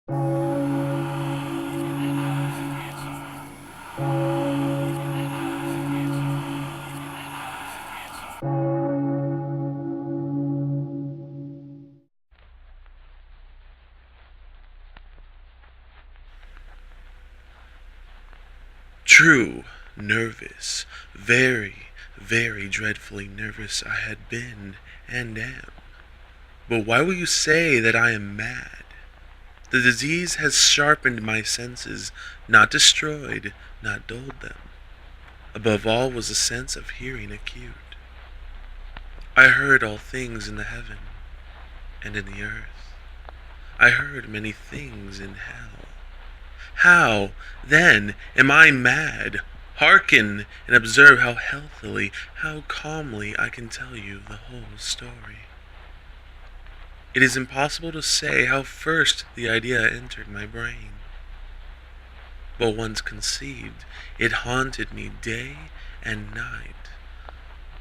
True, nervous, very, very dreadfully nervous I had been and am. But why will you say that I am mad? The disease has sharpened my senses, not destroyed, not dulled them. Above all was the sense of hearing acute. I heard all things in the heaven and in the earth. I heard many things in hell. How, then, am I mad? Hearken and observe how healthily, how calmly I can tell you the whole story. It is impossible to say how first the idea entered my brain. But once conceived, it haunted me day and night.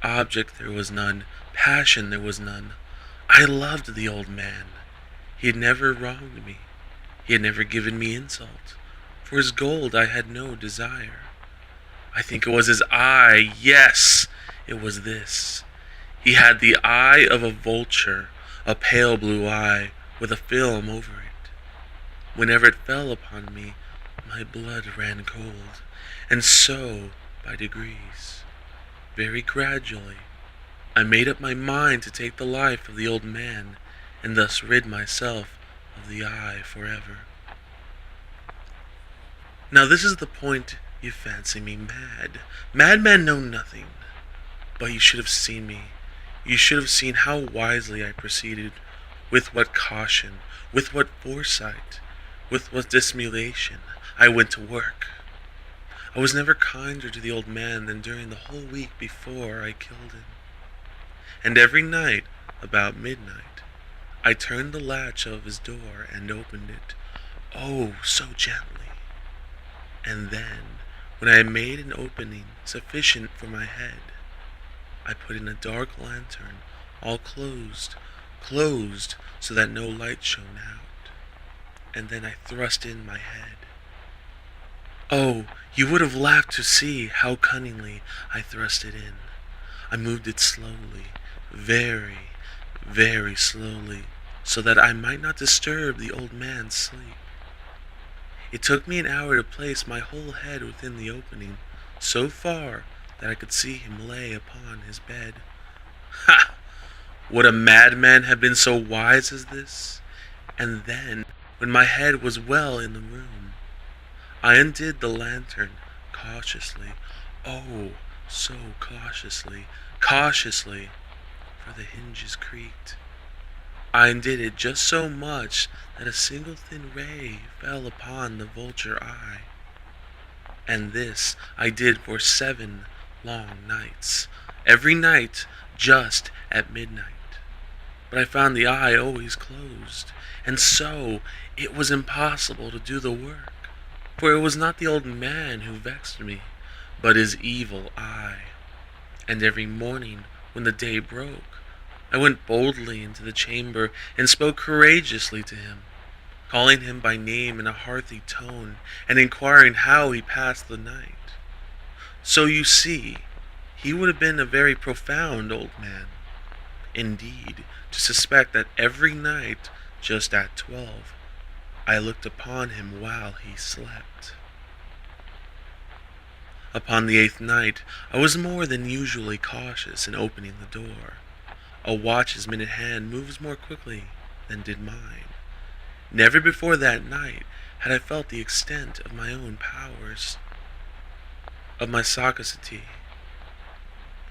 Object there was none, passion there was none. I loved the old man. He had never wronged me. He had never given me insult. For his gold I had no desire. I think it was his eye. Yes, it was this. He had the eye of a vulture, a pale blue eye, with a film over it. Whenever it fell upon me, my blood ran cold, and so, by degrees, very gradually, I made up my mind to take the life of the old man, and thus rid myself of the eye forever. Now this is the point you fancy me mad. Madmen know nothing. But you should have seen me. You should have seen how wisely I proceeded, with what caution, with what foresight, with what dissimulation I went to work. I was never kinder to the old man than during the whole week before I killed him. And every night, about midnight, I turned the latch of his door and opened it, oh, so gently. And then, when I had made an opening sufficient for my head, I put in a dark lantern, all closed so that no light shone out. And then I thrust in my head. Oh, you would have laughed to see how cunningly I thrust it in. I moved it slowly, very, very slowly, so that I might not disturb the old man's sleep. It took me an hour to place my whole head within the opening, so far that I could see him lay upon his bed. Ha! Would a madman have been so wise as this? And then, when my head was well in the room, I undid the lantern cautiously, oh, so cautiously, for the hinges creaked. I undid it just so much that a single thin ray fell upon the vulture eye. And this I did for 7 long nights, every night just at midnight. But I found the eye always closed, and so it was impossible to do the work, for it was not the old man who vexed me, but his evil eye. And every morning, when the day broke, I went boldly into the chamber and spoke courageously to him, calling him by name in a hearty tone, and inquiring how he passed the night. So you see, he would have been a very profound old man, indeed, to suspect that every night, just at 12, I looked upon him while he slept. Upon the 8th night, I was more than usually cautious in opening the door. A watch's minute hand moves more quickly than did mine. Never before that night had I felt the extent of my own powers, of my sagacity.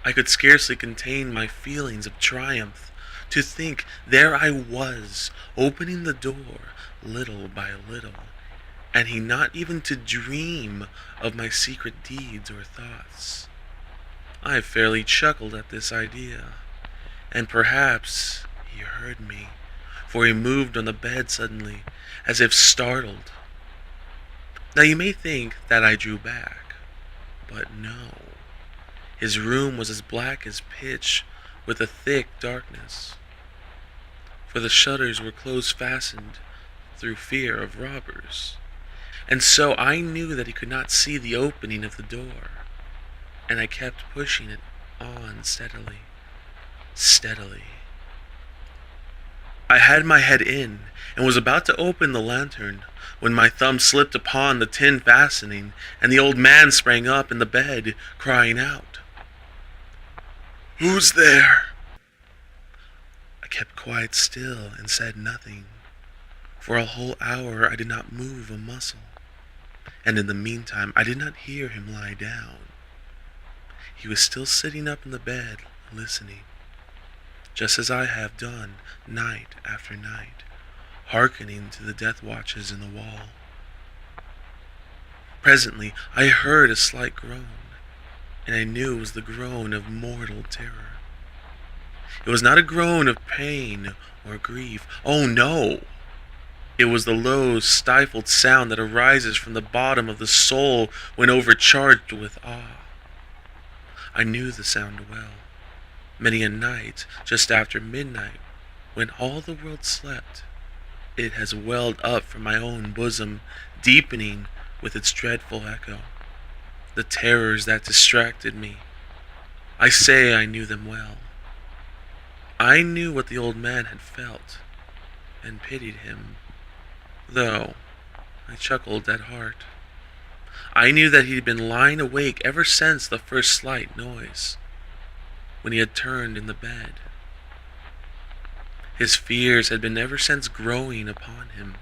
I could scarcely contain my feelings of triumph. To think there I was, opening the door little by little, and he not even to dream of my secret deeds or thoughts. I fairly chuckled at this idea, and perhaps he heard me, for he moved on the bed suddenly, as if startled. Now you may think that I drew back, but no. His room was as black as pitch, with a thick darkness, for the shutters were close fastened, through fear of robbers. And so I knew that he could not see the opening of the door, and I kept pushing it on steadily, steadily. I had my head in, and was about to open the lantern, when my thumb slipped upon the tin fastening, and the old man sprang up in the bed, crying out, "Who's there?" I kept quite still and said nothing. For a whole hour I did not move a muscle, and in the meantime I did not hear him lie down. He was still sitting up in the bed, listening, just as I have done night after night, hearkening to the death watches in the wall. Presently I heard a slight groan, and I knew it was the groan of mortal terror. It was not a groan of pain or grief. Oh no! It was the low, stifled sound that arises from the bottom of the soul when overcharged with awe. I knew the sound well. Many a night, just after midnight, when all the world slept, it has welled up from my own bosom, deepening with its dreadful echo. The terrors that distracted me, I say I knew them well. I knew what the old man had felt, and pitied him, though I chuckled at heart. I knew that he had been lying awake ever since the first slight noise, when he had turned in the bed. His fears had been ever since growing upon him.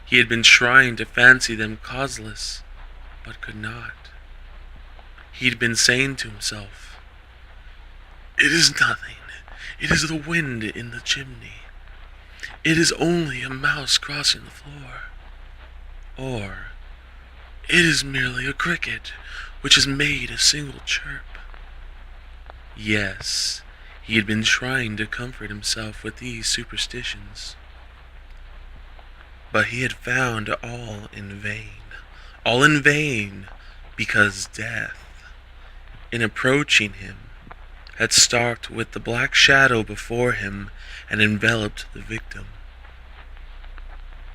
He had been trying to fancy them causeless, but could not. He had been saying to himself, "It is nothing. It is the wind in the chimney. It is only a mouse crossing the floor. Or, it is merely a cricket which has made a single chirp." Yes, he had been trying to comfort himself with these superstitions. But he had found all in vain, because death, in approaching him, had stalked with the black shadow before him and enveloped the victim.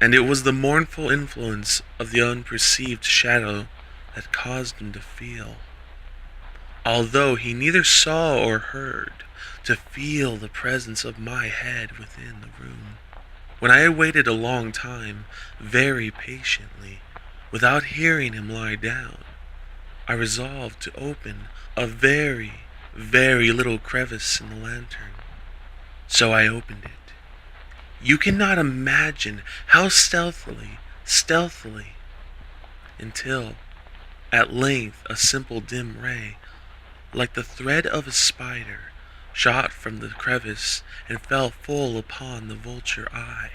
And it was the mournful influence of the unperceived shadow that caused him to feel, although he neither saw or heard, to feel the presence of my head within the room. When I had waited a long time, very patiently, without hearing him lie down, I resolved to open a very little crevice in the lantern. So I opened it. You cannot imagine how stealthily, until, at length, a simple dim ray, like the thread of a spider, shot from the crevice and fell full upon the vulture eye.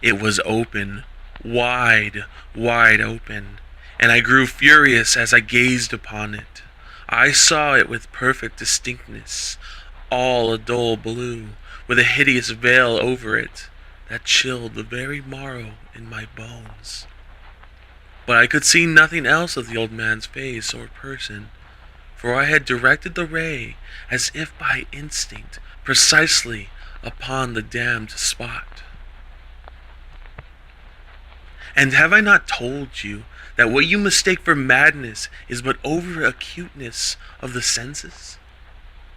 It was open, wide open, and I grew furious as I gazed upon it. I saw it with perfect distinctness, all a dull blue, with a hideous veil over it that chilled the very marrow in my bones. But I could see nothing else of the old man's face or person, for I had directed the ray, as if by instinct, precisely upon the damned spot. And have I not told you that what you mistake for madness is but over-acuteness of the senses?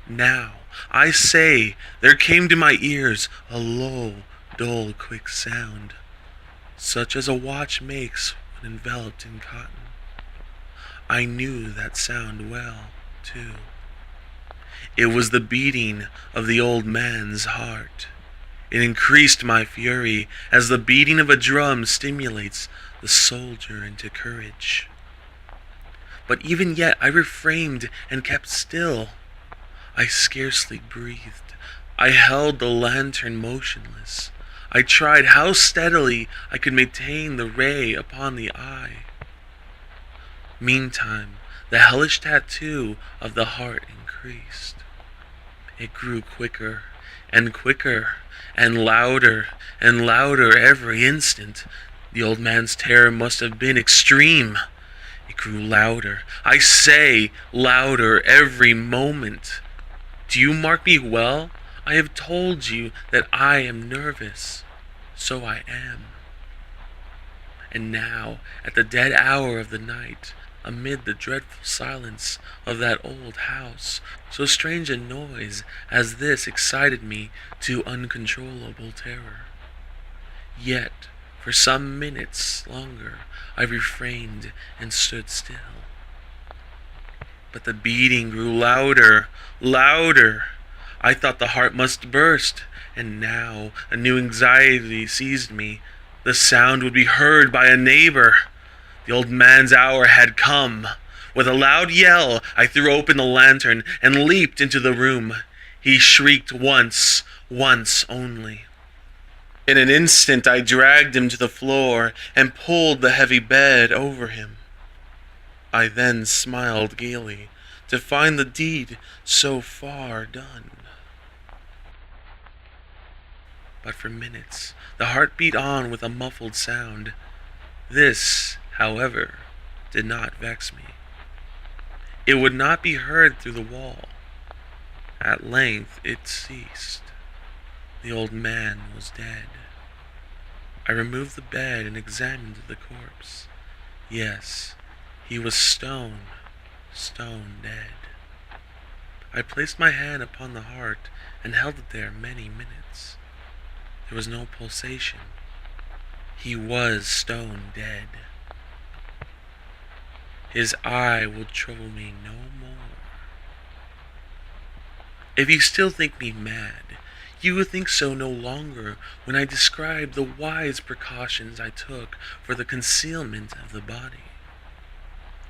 Now, I say, there came to my ears a low, dull, quick sound, such as a watch makes when enveloped in cotton. I knew that sound well, too. It was the beating of the old man's heart. It increased my fury, as the beating of a drum stimulates the soldier into courage. But even yet I refrained and kept still. I scarcely breathed. I held the lantern motionless. I tried how steadily I could maintain the ray upon the eye. Meantime, the hellish tattoo of the heart increased. It grew quicker and quicker, and louder every instant. The old man's terror must have been extreme. It grew louder, I say, louder every moment. Do you mark me well? I have told you that I am nervous. So I am. And now, at the dead hour of the night, amid the dreadful silence of that old house, so strange a noise as this excited me to uncontrollable terror. Yet, for some minutes longer, I refrained and stood still. But the beating grew louder, louder. I thought the heart must burst, and now a new anxiety seized me. The sound would be heard by a neighbor. The old man's hour had come. With a loud yell, I threw open the lantern and leaped into the room. He shrieked once only. In an instant, I dragged him to the floor and pulled the heavy bed over him. I then smiled gaily to find the deed so far done. But for minutes, the heart beat on with a muffled sound. This, however, did not vex me. It would not be heard through the wall. At length it ceased. The old man was dead. I removed the bed and examined the corpse. Yes, he was stone dead. I placed my hand upon the heart and held it there many minutes. There was no pulsation. He was stone dead. His eye will trouble me no more. If you still think me mad, you will think so no longer when I describe the wise precautions I took for the concealment of the body.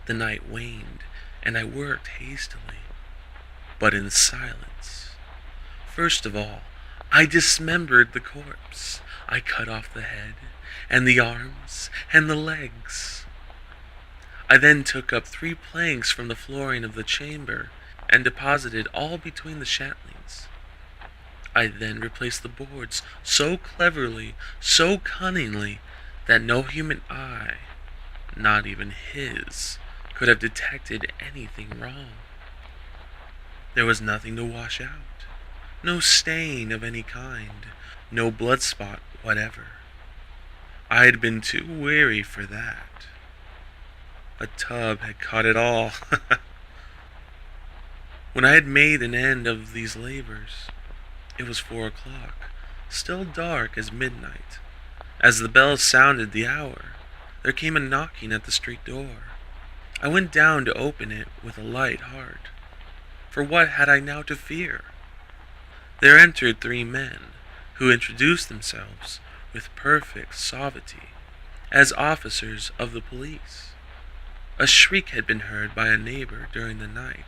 The night waned, and I worked hastily, but in silence. First of all, I dismembered the corpse. I cut off the head, and the arms, and the legs. I then took up 3 planks from the flooring of the chamber, and deposited all between the shantlings. I then replaced the boards so cleverly, so cunningly, that no human eye, not even his, could have detected anything wrong. There was nothing to wash out, no stain of any kind, no blood spot whatever. I had been too weary for that. A tub had caught it all. When I had made an end of these labors, it was 4 o'clock, still dark as midnight. As the bell sounded the hour, there came a knocking at the street door. I went down to open it with a light heart. For what had I now to fear? There entered 3 men, who introduced themselves with perfect suavity as officers of the police. A shriek had been heard by a neighbor during the night.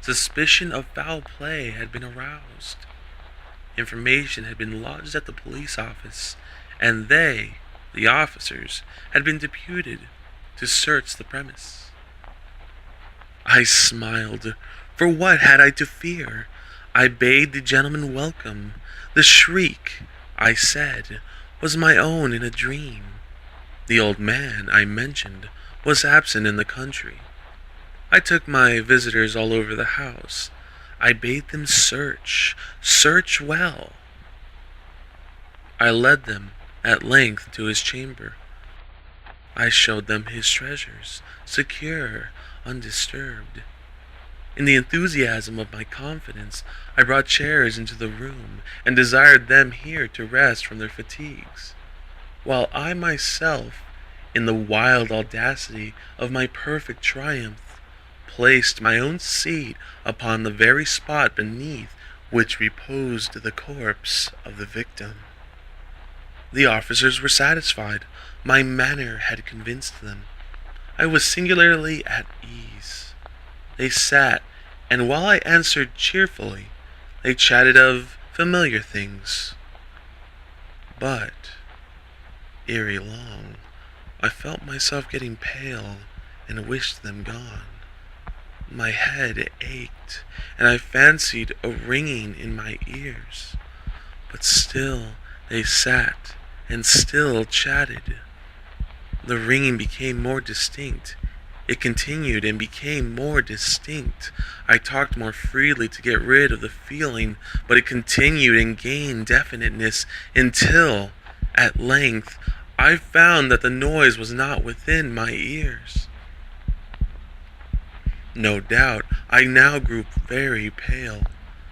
Suspicion of foul play had been aroused. Information had been lodged at the police office, and they, the officers, had been deputed to search the premise. I smiled, for what had I to fear? I bade the gentleman welcome. The shriek, I said, was my own in a dream. The old man, I mentioned, was absent in the country. I took my visitors all over the house. I bade them search well. I led them at length to his chamber. I showed them his treasures, secure, undisturbed. In the enthusiasm of my confidence, I brought chairs into the room and desired them here to rest from their fatigues, while I myself, in the wild audacity of my perfect triumph, placed my own seat upon the very spot beneath which reposed the corpse of the victim. The officers were satisfied. My manner had convinced them. I was singularly at ease. They sat, and while I answered cheerfully, they chatted of familiar things. But, ere long, I felt myself getting pale and wished them gone. My head ached, and I fancied a ringing in my ears. But still they sat, and still chatted. The ringing became more distinct. It continued and became more distinct. I talked more freely to get rid of the feeling, but it continued and gained definiteness until, at length, I found that the noise was not within my ears. No doubt, I now grew very pale,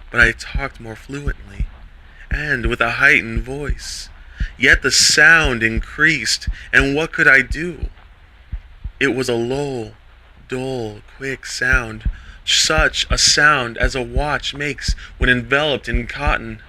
but I talked more fluently, and with a heightened voice. Yet the sound increased, and what could I do? It was a low, dull, quick sound, such a sound as a watch makes when enveloped in cotton.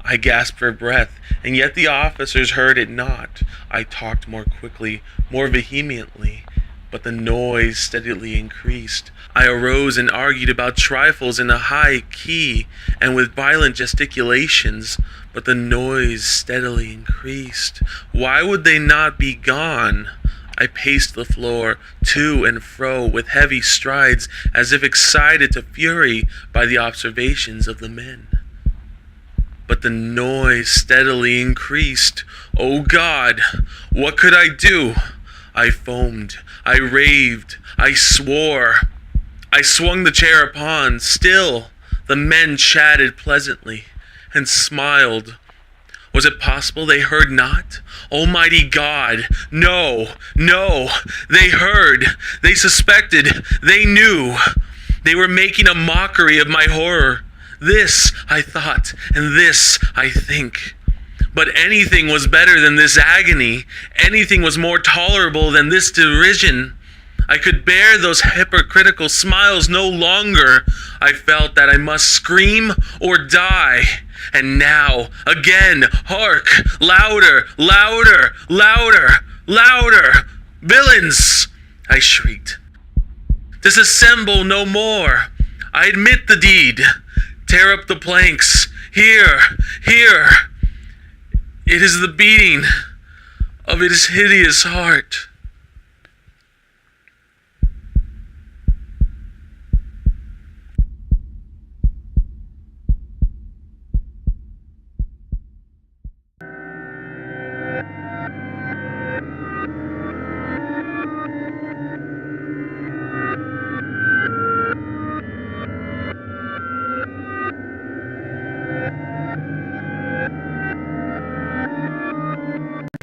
I gasped for breath, and yet the officers heard it not. I talked more quickly, more vehemently, but the noise steadily increased. I arose and argued about trifles in a high key and with violent gesticulations, but the noise steadily increased. Why would they not be gone? I paced the floor to and fro with heavy strides, as if excited to fury by the observations of the men. But the noise steadily increased. Oh God, what could I do? I foamed, I raved, I swore. I swung the chair upon. Still, the men chatted pleasantly and smiled. Was it possible they heard not? Almighty God, no, no, they heard, they suspected, they knew. They were making a mockery of my horror. This I thought, and this I think. But anything was better than this agony. Anything was more tolerable than this derision. I could bear those hypocritical smiles no longer. I felt that I must scream or die. And now, again, hark! Louder, louder, louder, louder! Villains! I shrieked. Disassemble no more. I admit the deed. Tear up the planks. Here, here. It is the beating of his hideous heart.